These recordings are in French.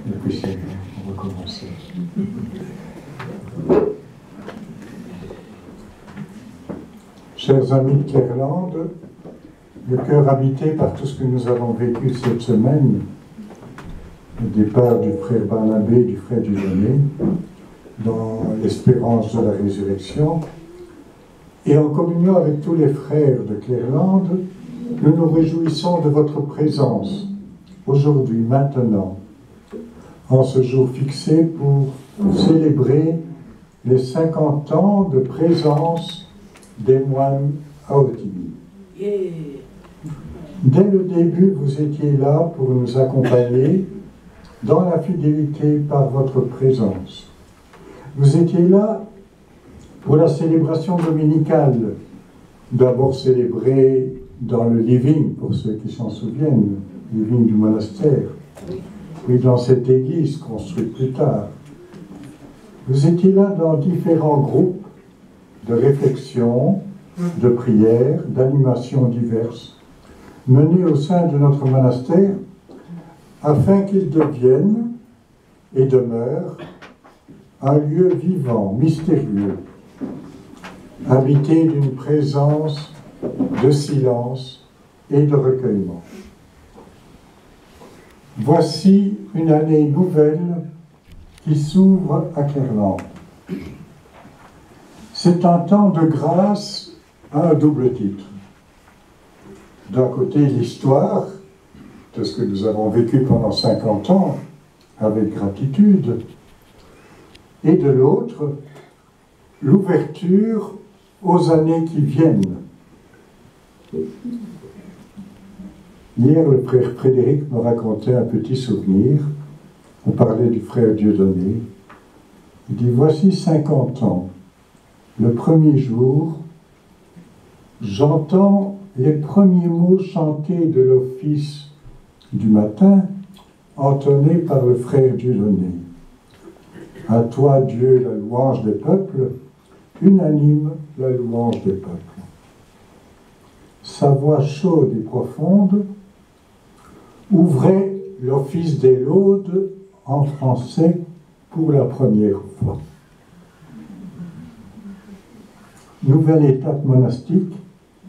et puis c'est bon, on va commencer. Chers amis de Clairlande, le cœur habité par tout ce que nous avons vécu cette semaine, le départ du frère Barnabé et du frère Dieudonné, dans l'espérance de la résurrection, et en communion avec tous les frères de Clairlande, nous nous réjouissons de votre présence, aujourd'hui, maintenant, en ce jour fixé pour célébrer les 50 ans de présence des moines à Otigny. Dès le début, vous étiez là pour nous accompagner dans la fidélité par votre présence. Vous étiez là pour la célébration dominicale, d'abord célébrée dans le living, pour ceux qui s'en souviennent, living du monastère, puis dans cette église construite plus tard. Vous étiez là dans différents groupes de réflexion, de prières, d'animations diverses, menées au sein de notre monastère, afin qu'il devienne et demeure un lieu vivant, mystérieux, habité d'une présence de silence et de recueillement. Voici une année nouvelle qui s'ouvre à Clairlande. C'est un temps de grâce à un double titre. D'un côté, l'histoire de ce que nous avons vécu pendant 50 ans avec gratitude, et de l'autre, l'ouverture aux années qui viennent. Hier, le frère Frédéric me racontait un petit souvenir. On parlait du frère Dieudonné. Il dit, voici 50 ans. Le premier jour, j'entends les premiers mots chantés de l'office du matin, entonnés par le frère Dieudonné. À toi, Dieu, la louange des peuples, unanime la louange des peuples. Sa voix chaude et profonde ouvrait l'office des laudes en français pour la première fois. Nouvelle étape monastique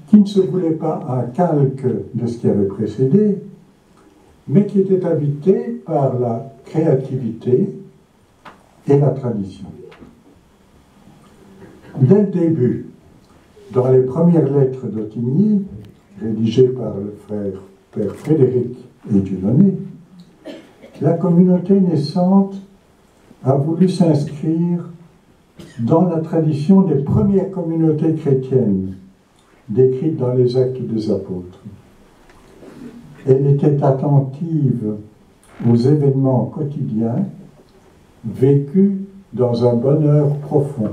qui ne se voulait pas un calque de ce qui avait précédé, mais qui était habitée par la créativité et la tradition. Dès le début, dans les premières lettres d'Otigny, rédigées par le père Frédéric et Dieudonné, la communauté naissante a voulu s'inscrire dans la tradition des premières communautés chrétiennes décrites dans les Actes des Apôtres. Elle était attentive aux événements quotidiens vécus dans un bonheur profond.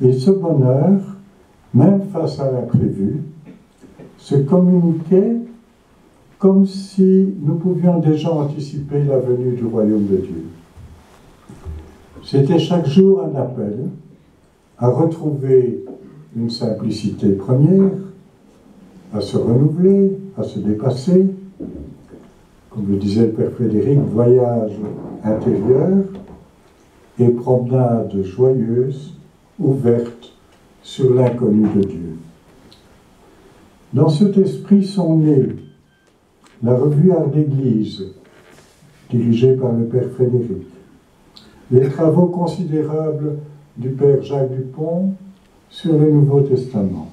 Et ce bonheur, même face à l'imprévu, se communiquait comme si nous pouvions déjà anticiper la venue du royaume de Dieu. C'était chaque jour un appel à retrouver une simplicité première, à se renouveler, à se dépasser. Comme le disait le père Frédéric, voyage intérieur et promenade joyeuse, ouverte sur l'inconnu de Dieu. Dans cet esprit sont nés la revue Art d'Église, dirigée par le père Frédéric, les travaux considérables du père Jacques Dupont sur le Nouveau Testament,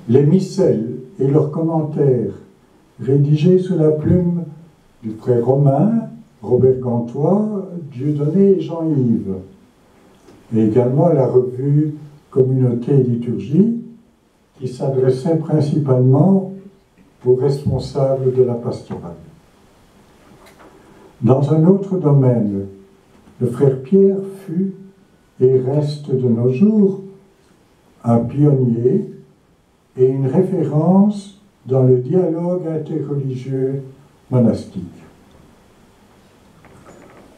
les missels et leurs commentaires rédigés sous la plume du frère Romain, Robert Gantois, Dieudonné et Jean-Yves, et également la revue Communauté et Liturgie, qui s'adressait principalement aux responsables de la pastorale. Dans un autre domaine, le frère Pierre fut et reste de nos jours un pionnier et une référence dans le dialogue interreligieux monastique.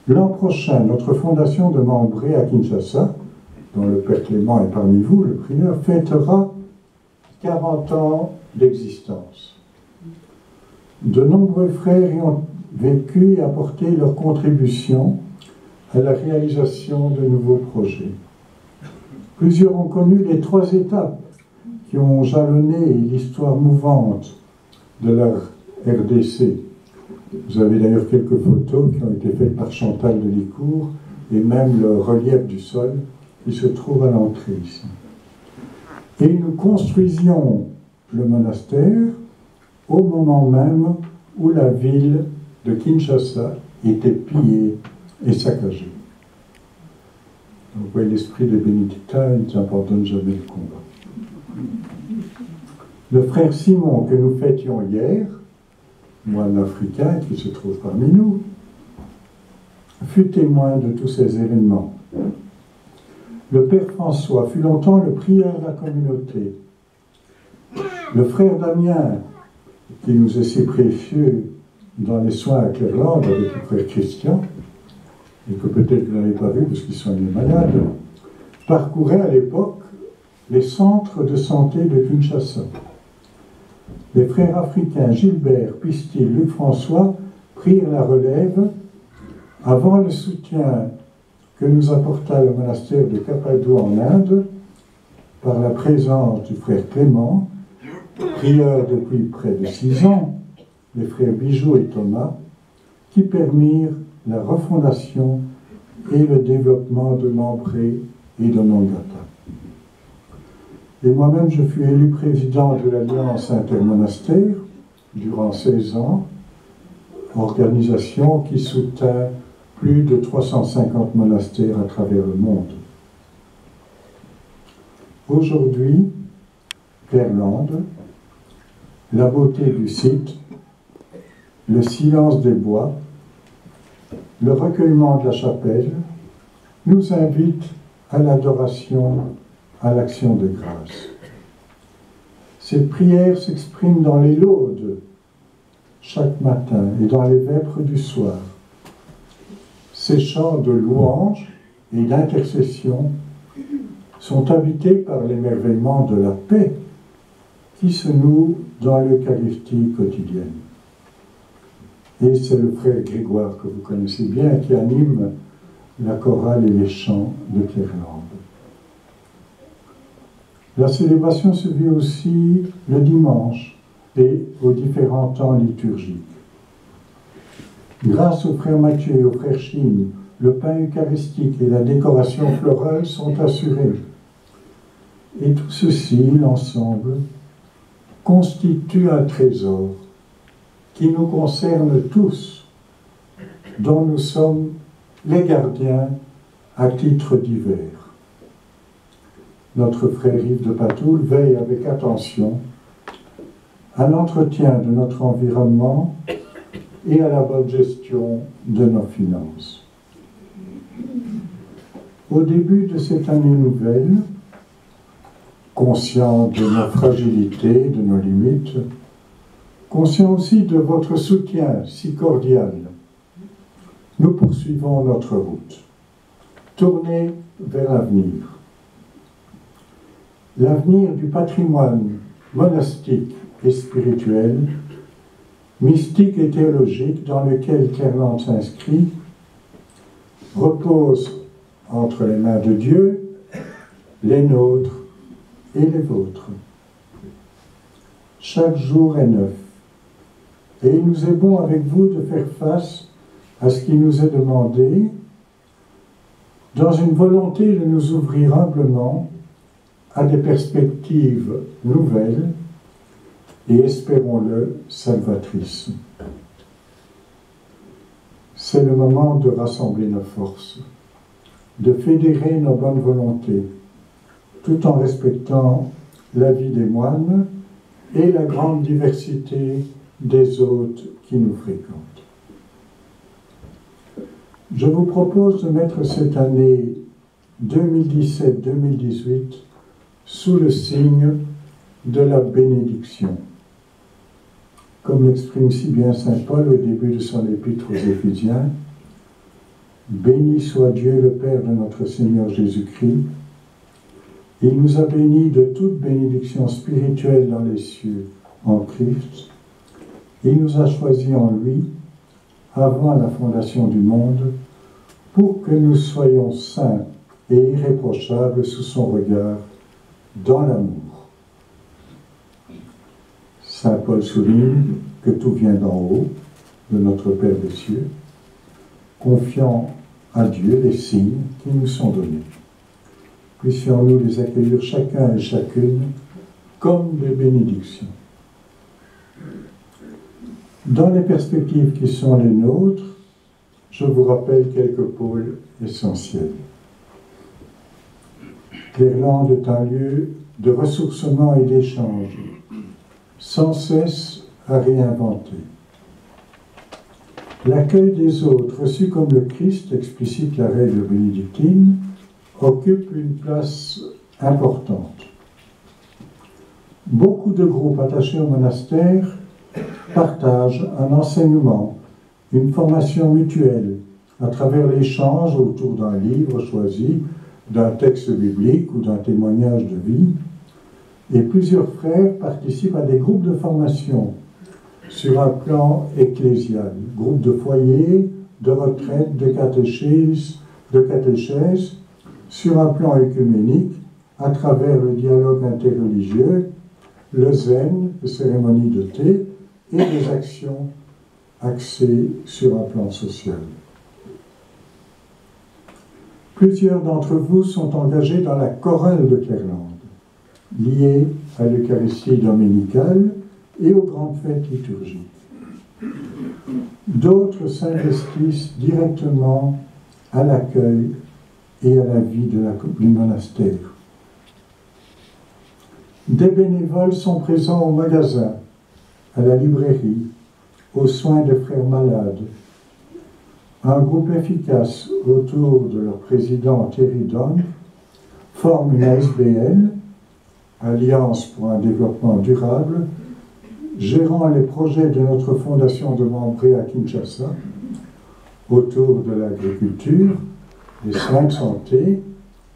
L'an prochain, notre fondation de Membré à Kinshasa, dont le père Clément est parmi vous, le prieur, fêtera 40 ans d'existence. De nombreux frères y ont vécu et apporté leur contribution à la réalisation de nouveaux projets. Plusieurs ont connu les 3 étapes qui ont jalonné l'histoire mouvante de la RDC. Vous avez d'ailleurs quelques photos qui ont été faites par Chantal de Licourt et même le relief du sol qui se trouve à l'entrée ici. Et nous construisions le monastère au moment même où la ville de Kinshasa était pillée et saccagée. Donc, vous voyez, l'esprit des bénédictins, ils n'abandonnent jamais le combat. Le frère Simon, que nous fêtions hier, moine africain qui se trouve parmi nous, fut témoin de tous ces événements. Le père François fut longtemps le prieur de la communauté. Le frère Damien, qui nous est si précieux dans les soins à Clerland avec le frère Christian, et que peut-être vous n'avez pas vu parce qu'ils sont malades, parcourait à l'époque les centres de santé de Kinshasa. Les frères africains Gilbert, Pistil, Luc François prirent la relève avant le soutien que nous apporta le monastère de Kapadou en Inde par la présence du frère Clément, prieur depuis près de 6 ans, les frères Bijou et Thomas, qui permirent la refondation et le développement de Mambré et de Mangata. Et moi-même, je fus élu président de l'Alliance intermonastère durant 16 ans, organisation qui soutint plus de 350 monastères à travers le monde. Aujourd'hui, Clerland, la beauté du site, le silence des bois, le recueillement de la chapelle nous invitent à l'adoration, à l'action de grâce. Cette prière s'exprime dans les laudes chaque matin et dans les vêpres du soir. Ces chants de louange et d'intercession sont habités par l'émerveillement de la paix qui se noue dans l'Eucharistie quotidienne. Et c'est le frère Grégoire, que vous connaissez bien, qui anime la chorale et les chants de Clerland. La célébration se vit aussi le dimanche et aux différents temps liturgiques. Grâce au frère Mathieu et au frère Chine, le pain eucharistique et la décoration florale sont assurés. Et tout ceci, l'ensemble, constitue un trésor qui nous concerne tous, dont nous sommes les gardiens à titre divers. Notre frère Yves de Patoul veille avec attention à l'entretien de notre environnement et à la bonne gestion de nos finances. Au début de cette année nouvelle, conscient de nos fragilités, de nos limites, conscient aussi de votre soutien si cordial, nous poursuivons notre route, tournée vers l'avenir. L'avenir du patrimoine monastique et spirituel, mystique et théologique dans lequel Clerland s'inscrit, repose entre les mains de Dieu, les nôtres et les vôtres. Chaque jour est neuf, et il nous est bon avec vous de faire face à ce qui nous est demandé, dans une volonté de nous ouvrir humblement à des perspectives nouvelles et, espérons-le, salvatrices. C'est le moment de rassembler nos forces, de fédérer nos bonnes volontés, tout en respectant la vie des moines et la grande diversité des hôtes qui nous fréquentent. Je vous propose de mettre cette année 2017-2018 sous le signe de la bénédiction. Comme l'exprime si bien saint Paul au début de son épître aux Éphésiens, « Béni soit Dieu le Père de notre Seigneur Jésus-Christ. Il nous a bénis de toute bénédiction spirituelle dans les cieux en Christ. Il nous a choisis en lui, avant la fondation du monde, pour que nous soyons saints et irréprochables sous son regard, dans l'amour. Saint Paul souligne que tout vient d'en haut, de notre Père des cieux, confiant à Dieu les signes qui nous sont donnés. Puissions-nous les accueillir chacun et chacune comme des bénédictions. Dans les perspectives qui sont les nôtres, je vous rappelle quelques pôles essentiels. L'Irlande est un lieu de ressourcement et d'échange, sans cesse à réinventer. L'accueil des autres, reçu comme le Christ, explicite la règle bénédictine, occupe une place importante. Beaucoup de groupes attachés au monastère partagent un enseignement, une formation mutuelle, à travers l'échange autour d'un livre choisi, d'un texte biblique ou d'un témoignage de vie, et plusieurs frères participent à des groupes de formation sur un plan ecclésial, groupes de foyer, de retraite, de catéchèse, sur un plan œcuménique, à travers le dialogue interreligieux, le zen, les cérémonies de thé, et des actions axées sur un plan social. Plusieurs d'entre vous sont engagés dans la chorale de Clairlande, liée à l'Eucharistie dominicale et aux grandes fêtes liturgiques. D'autres s'investissent directement à l'accueil et à la vie du monastère. Des bénévoles sont présents au magasin, à la librairie, aux soins des frères malades. Un groupe efficace autour de leur président Thierry Donne forme une ASBL, Alliance pour un développement durable, gérant les projets de notre fondation de Membré à Kinshasa autour de l'agriculture, des soins de santé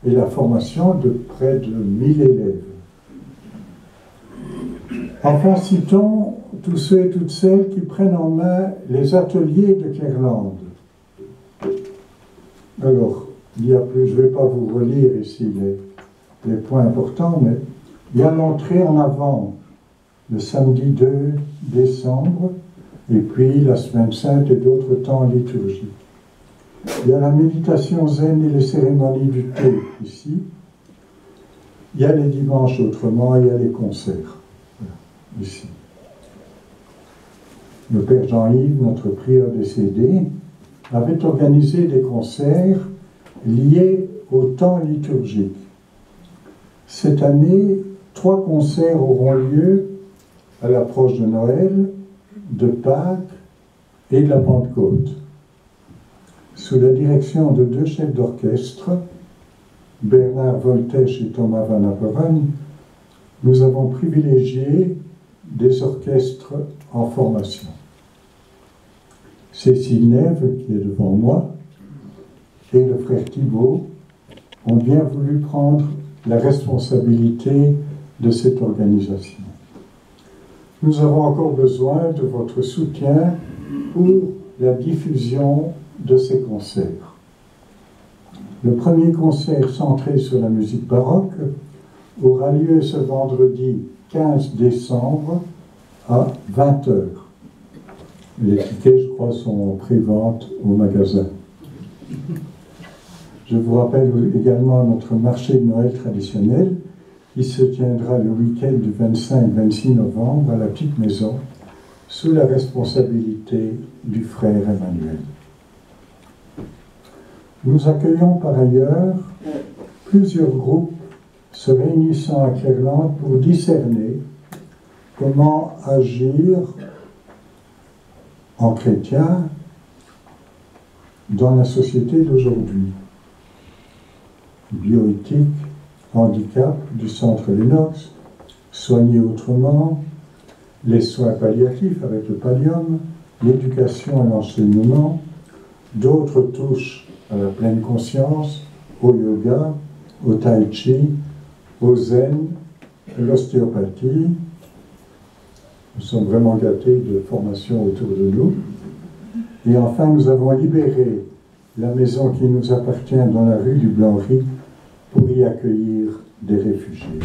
et la formation de près de 1000 élèves. Enfin, citons tous ceux et toutes celles qui prennent en main les ateliers de Clairlande. Alors, il y a plus, je ne vais pas vous relire ici les points importants, mais il y a l'entrée en avant le samedi 2 décembre, et puis la Semaine Sainte et d'autres temps liturgiques. Il y a la méditation zen et les cérémonies du thé ici. Il y a les dimanches autrement, il y a les concerts ici. Le Père Jean-Yves, notre prieur décédé, avait organisé des concerts liés au temps liturgique. Cette année, 3 concerts auront lieu à l'approche de Noël, de Pâques et de la Pentecôte. Sous la direction de 2 chefs d'orchestre, Bernard Voltèche et Thomas Van Apperen, nous avons privilégié des orchestres en formation. Cécile Nève, qui est devant moi, et le frère Thibault ont bien voulu prendre la responsabilité de cette organisation. Nous avons encore besoin de votre soutien pour la diffusion de ces concerts. Le premier concert centré sur la musique baroque aura lieu ce vendredi 15 décembre à 20h. Les tickets, je crois, sont en pré-vente au magasin. Je vous rappelle également notre marché de Noël traditionnel qui se tiendra le week-end du 25-26 novembre à la Petite Maison sous la responsabilité du frère Emmanuel. Nous accueillons par ailleurs plusieurs groupes se réunissant à Clairlande pour discerner comment agir en chrétien dans la société d'aujourd'hui. Bioéthique, handicap du centre Lennox, soigner autrement, les soins palliatifs avec le pallium, l'éducation et l'enseignement, d'autres touchent à la pleine conscience, au yoga, au tai chi, au zen, à l'ostéopathie. Nous sommes vraiment gâtés de formations autour de nous. Et enfin, nous avons libéré la maison qui nous appartient dans la rue du Blanry pour y accueillir des réfugiés.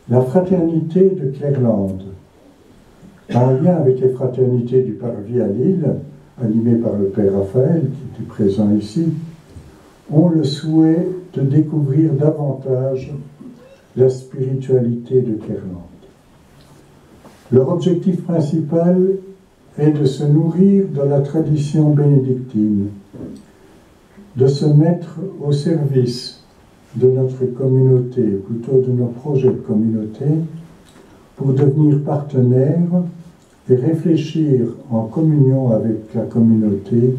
La fraternité de Clairlande, en lien avec les fraternités du Parvis à Lille, animées par le Père Raphaël, qui était présent ici, ont le souhait de découvrir davantage la spiritualité de Clairlande. Leur objectif principal est de se nourrir de la tradition bénédictine, de se mettre au service de notre communauté, plutôt de nos projets de communauté, pour devenir partenaires et réfléchir en communion avec la communauté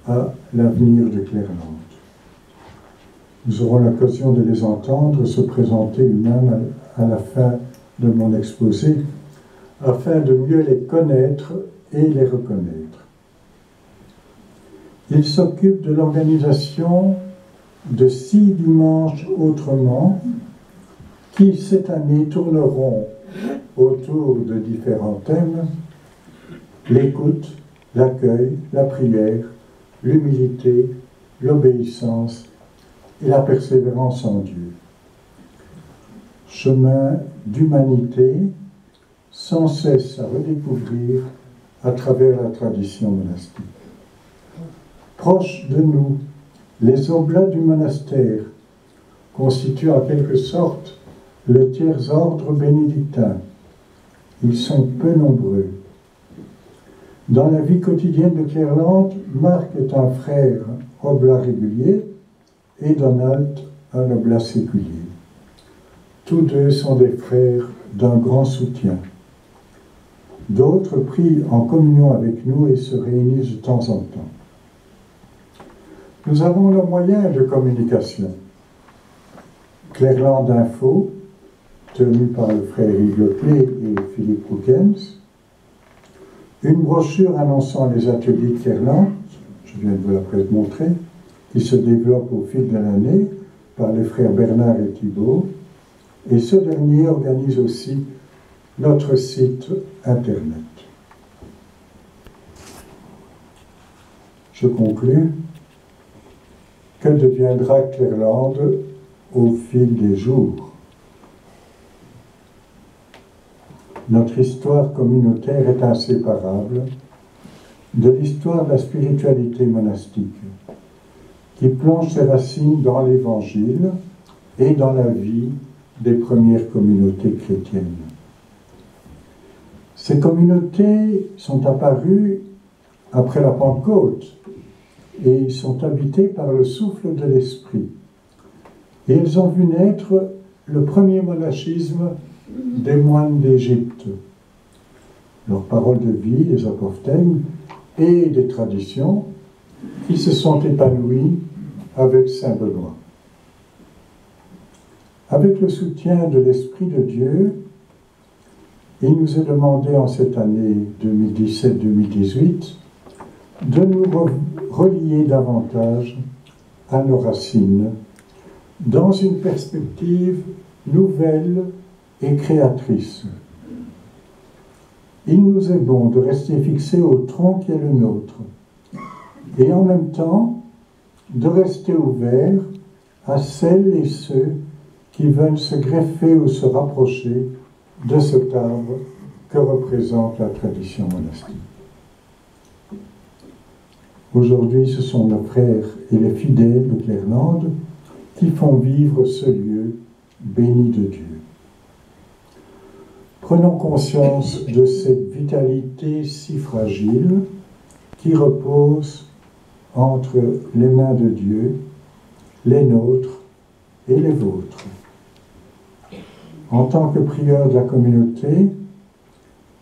à l'avenir de Clairlande. Nous aurons l'occasion de les entendre se présenter eux-mêmes à la fin de mon exposé, afin de mieux les connaître et les reconnaître. Ils s'occupent de l'organisation de 6 dimanches autrement, qui cette année tourneront autour de différents thèmes: l'écoute, l'accueil, la prière, l'humilité, l'obéissance et la persévérance en Dieu. Chemin d'humanité sans cesse à redécouvrir à travers la tradition monastique. Proches de nous, les oblats du monastère constituent en quelque sorte le tiers-ordre bénédictin. Ils sont peu nombreux. Dans la vie quotidienne de Clairlande, Marc est un frère oblat régulier et Donald un oblat séculier. Tous deux sont des frères d'un grand soutien. D'autres prient en communion avec nous et se réunissent de temps en temps. Nous avons nos moyens de communication. Clairlande Info, tenu par le frère Yves Leclé et Philippe Roukens, une brochure annonçant les ateliers de Clairlande, je viens de vous la montrer, qui se développe au fil de l'année par les frères Bernard et Thibault, et ce dernier organise aussi notre site internet. Je conclus. Que deviendra Clairlande au fil des jours? Notre histoire communautaire est inséparable de l'histoire de la spiritualité monastique, qui plonge ses racines dans l'Évangile et dans la vie des premières communautés chrétiennes. Ces communautés sont apparues après la Pentecôte et sont habitées par le souffle de l'Esprit. Et elles ont vu naître le premier monachisme des moines d'Égypte. Leurs paroles de vie, les apophthegmes et des traditions qui se sont épanouies avec Saint Benoît. Avec le soutien de l'Esprit de Dieu, il nous est demandé en cette année 2017-2018 de nous relier davantage à nos racines dans une perspective nouvelle et créatrice. Il nous est bon de rester fixés au tronc qui est le nôtre et en même temps de rester ouverts à celles et ceux qui veulent se greffer ou se rapprocher de cet arbre que représente la tradition monastique. Aujourd'hui, ce sont nos frères et les fidèles de Clairlande qui font vivre ce lieu béni de Dieu. Prenons conscience de cette vitalité si fragile qui repose entre les mains de Dieu, les nôtres et les vôtres. En tant que prieur de la communauté,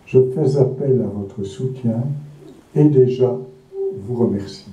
je fais appel à votre soutien et déjà vous remercie.